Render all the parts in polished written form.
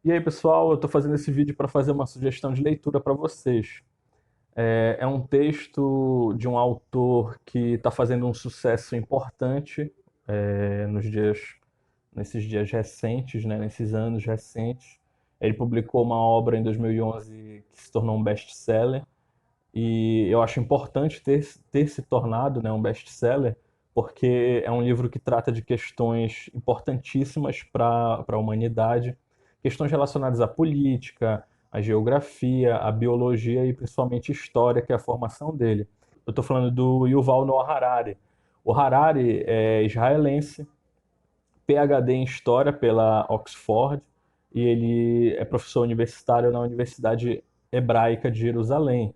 E aí, pessoal, eu estou fazendo esse vídeo para fazer uma sugestão de leitura para vocês. É um texto de um autor que está fazendo um sucesso importante nos nesses dias recentes, né, nesses anos recentes. Ele publicou uma obra em 2011 que se tornou um best-seller, e eu acho importante ter se tornado, né, um best-seller, porque é um livro que trata de questões importantíssimas para a humanidade, questões relacionadas à política, à geografia, à biologia e principalmente história, que é a formação dele. Eu estou falando do Yuval Noah Harari. O Harari é israelense, PhD em História pela Oxford, e ele é professor universitário na Universidade Hebraica de Jerusalém.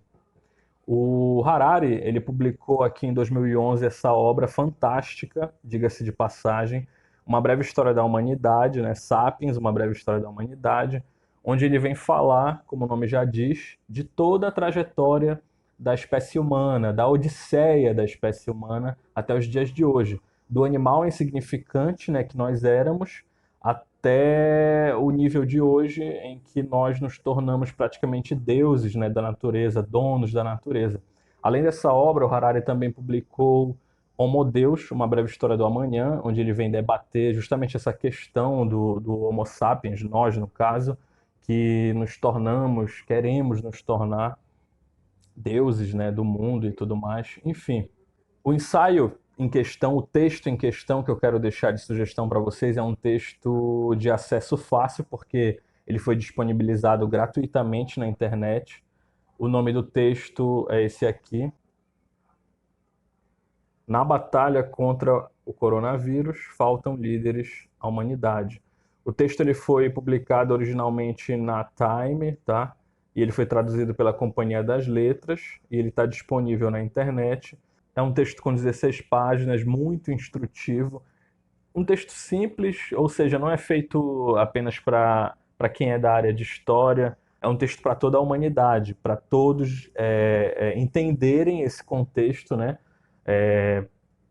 O Harari, ele publicou aqui em 2011 essa obra fantástica, diga-se de passagem, Uma Breve História da Humanidade, né? Sapiens, Uma Breve História da Humanidade, onde ele vem falar, como o nome já diz, de toda a trajetória da espécie humana, da odisseia da espécie humana até os dias de hoje, do animal insignificante, né, que nós éramos, até o nível de hoje em que nós nos tornamos praticamente deuses, né, da natureza, donos da natureza. Além dessa obra, o Harari também publicou Homo Deus, Uma Breve História do Amanhã, onde ele vem debater justamente essa questão do Homo sapiens, nós no caso, que nos tornamos, queremos nos tornar deuses, né, do mundo e tudo mais. Enfim, o ensaio em questão, o texto em questão que eu quero deixar de sugestão para vocês é um texto de acesso fácil, porque ele foi disponibilizado gratuitamente na internet. O nome do texto é esse aqui: Na batalha contra o coronavírus, faltam líderes à humanidade. O texto ele foi publicado originalmente na Time, tá? E ele foi traduzido pela Companhia das Letras e ele está disponível na internet. É um texto com 16 páginas, muito instrutivo. Um texto simples, ou seja, não é feito apenas para quem é da área de história. É um texto para toda a humanidade, para todos entenderem esse contexto, né? É,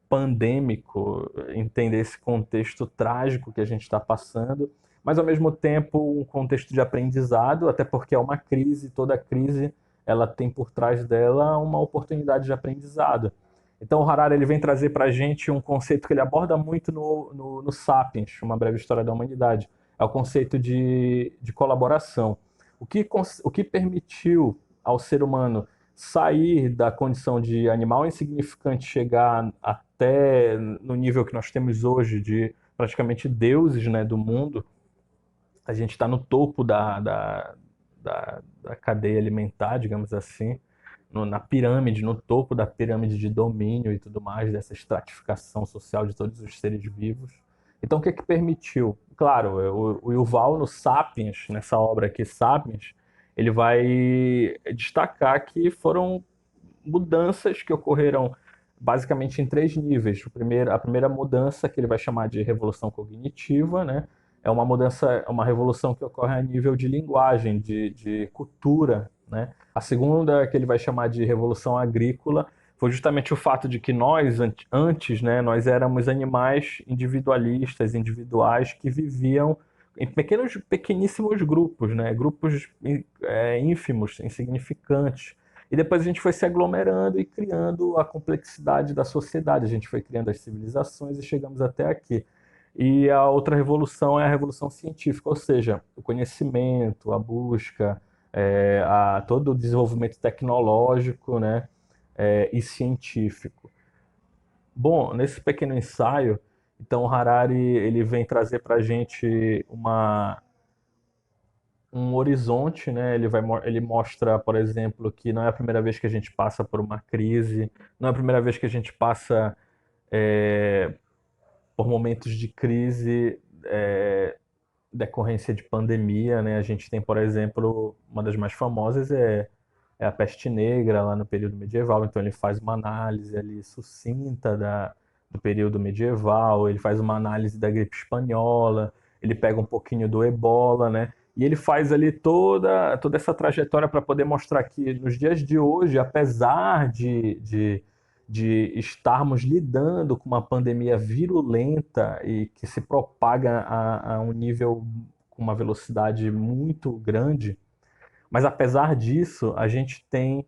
pandêmico, entender esse contexto trágico que a gente está passando, mas ao mesmo tempo um contexto de aprendizado, até porque é uma crise, toda crise ela tem por trás dela uma oportunidade de aprendizado. Então o Harari ele vem trazer para a gente um conceito que ele aborda muito no Sapiens, Uma Breve História da Humanidade, é o conceito de colaboração. O que permitiu ao ser humano sair da condição de animal insignificante, chegar até no nível que nós temos hoje de praticamente deuses, né, do mundo. A gente está no topo da cadeia alimentar, digamos assim, na pirâmide, no topo da pirâmide de domínio e tudo mais, dessa estratificação social de todos os seres vivos. Então, o que é que permitiu? Claro, o Yuval, no Sapiens, nessa obra aqui, Sapiens, ele vai destacar que foram mudanças que ocorreram basicamente em três níveis. A primeira mudança, que ele vai chamar de revolução cognitiva, né? É uma mudança, é uma revolução que ocorre a nível de linguagem, de cultura, né? A segunda, que ele vai chamar de revolução agrícola, foi justamente o fato de que nós, antes, né, nós éramos animais individualistas, individuais, que viviam em pequeníssimos grupos, né? Grupos ínfimos, insignificantes. E depois a gente foi se aglomerando e criando a complexidade da sociedade. A gente foi criando as civilizações e chegamos até aqui. E a outra revolução é a revolução científica, ou seja, o conhecimento, a busca, todo o desenvolvimento tecnológico, né, e científico. Bom, nesse pequeno ensaio, então o Harari ele vem trazer para a gente um horizonte, né? Ele mostra, por exemplo, que não é a primeira vez que a gente passa por uma crise, não é a primeira vez que a gente passa é, por momentos de crise decorrência de pandemia, né? A gente tem, por exemplo, uma das mais famosas é a peste negra lá no período medieval. Então ele faz uma análise ali sucinta do período medieval, ele faz uma análise da gripe espanhola, ele pega um pouquinho do ebola, né? E ele faz ali toda essa trajetória para poder mostrar que nos dias de hoje, apesar de estarmos lidando com uma pandemia virulenta e que se propaga a um nível com uma velocidade muito grande, mas apesar disso, a gente tem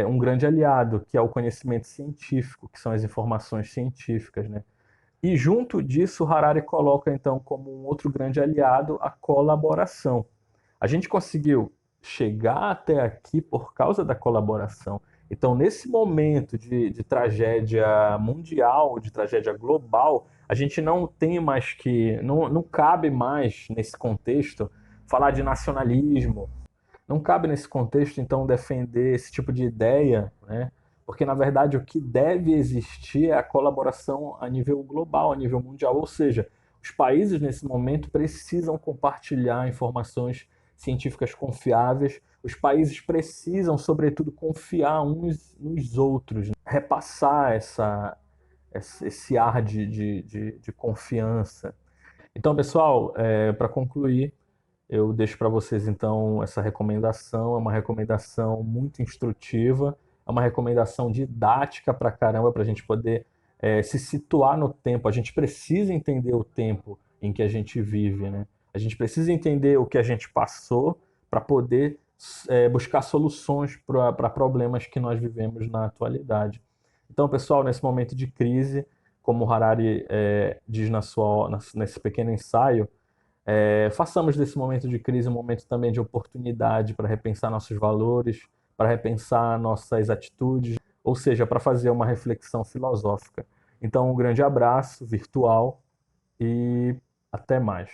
um grande aliado, que é o conhecimento científico, que são as informações científicas, né? E junto disso, Harari coloca então como um outro grande aliado a colaboração. A gente conseguiu chegar até aqui por causa da colaboração. Então, nesse momento de tragédia mundial, de tragédia global, a gente não tem mais que, não cabe mais nesse contexto falar de nacionalismo, não cabe nesse contexto, então, defender esse tipo de ideia, né? Porque, na verdade, o que deve existir é a colaboração a nível global, a nível mundial. Ou seja, os países, nesse momento, precisam compartilhar informações científicas confiáveis. Os países precisam, sobretudo, confiar uns nos outros, né? Repassar esse ar de confiança. Então, pessoal, para concluir, eu deixo para vocês então essa recomendação. É uma recomendação muito instrutiva, é uma recomendação didática para caramba, para a gente poder se situar no tempo. A gente precisa entender o tempo em que a gente vive, né? A gente precisa entender o que a gente passou para poder buscar soluções para problemas que nós vivemos na atualidade. Então, pessoal, nesse momento de crise, como o Harari diz nesse pequeno ensaio, façamos desse momento de crise um momento também de oportunidade para repensar nossos valores, para repensar nossas atitudes, ou seja, para fazer uma reflexão filosófica. Então, um grande abraço virtual e até mais.